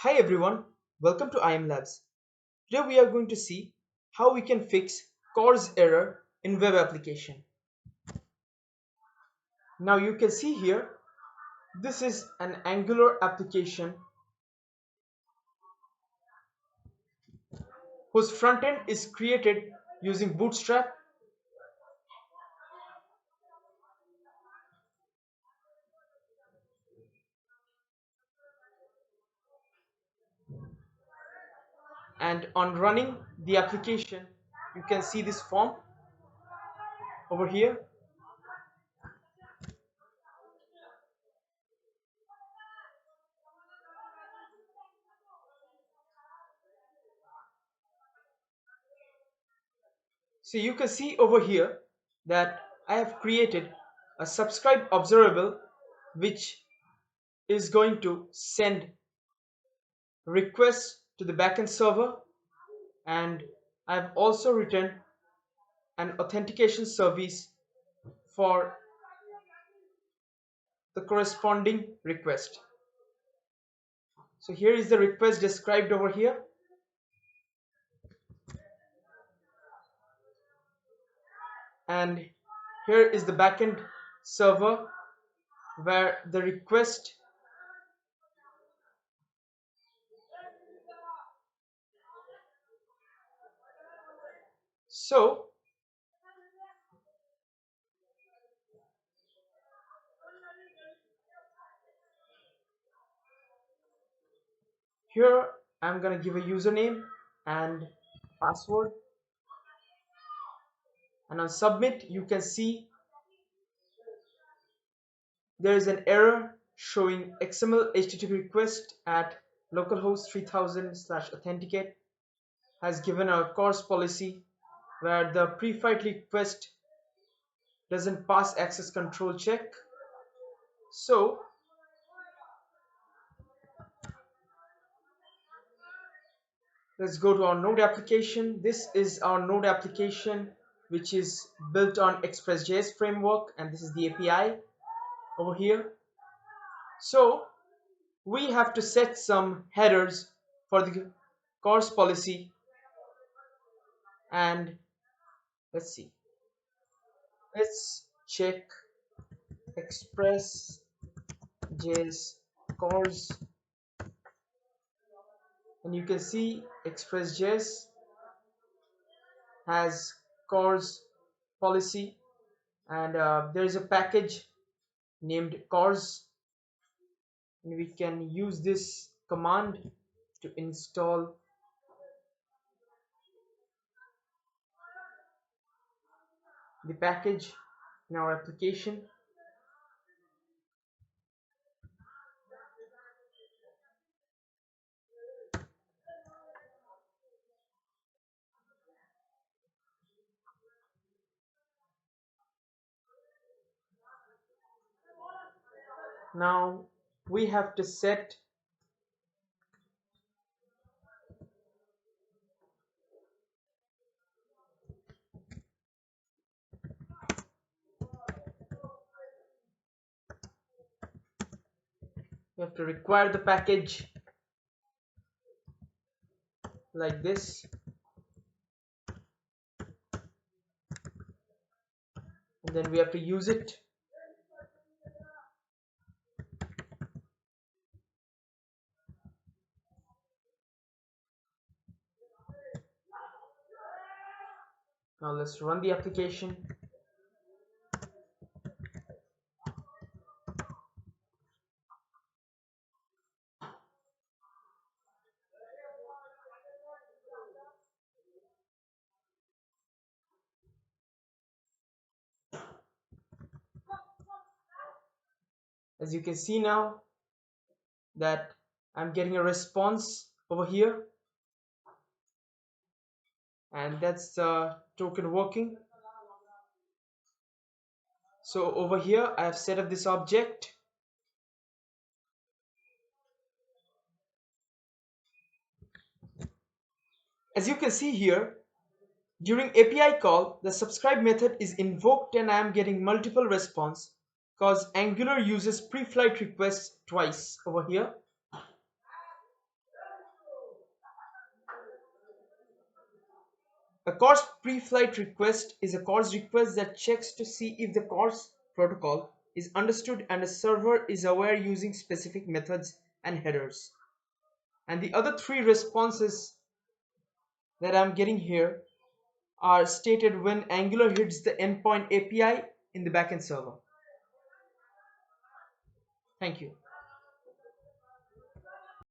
Hi everyone, welcome to IEMLabs. Today we are going to see how we can fix CORS error in web application. Now you can see here, this is an Angular application whose front end is created using Bootstrap, and on running the application you can see this form over here. So you can see over here that I have created a subscribe observable which is going to send requests to the backend server, and I've also written an authentication service for the corresponding request. So here is the request described over here, and here is the backend server where the request so here I'm gonna give a username and password, and on submit you can see there is an error showing XML HTTP request at localhost 3000/authenticate has given a CORS policy where the pre-flight request doesn't pass access control check. So let's go to our node application. This is our node application which is built on Express.js framework, and this is the API over here. So we have to set some headers for the CORS policy, and let's see, let's check Express.js CORS, and you can see Express.js has CORS policy, and there is a package named CORS, and we can use this command to install the package in our application. Now we have to set we have to require the package like this, and then we have to use it. Now let's run the application. As you can see now that I'm getting a response over here, and that's the token working. So over here I have set up this object, as you can see here. During API call, the subscribe method is invoked and I am getting multiple response because Angular uses pre-flight requests twice over here. A CORS pre-flight request is a CORS request that checks to see if the CORS protocol is understood and a server is aware using specific methods and headers. And the other three responses that I'm getting here are stated when Angular hits the endpoint API in the backend server. Thank you.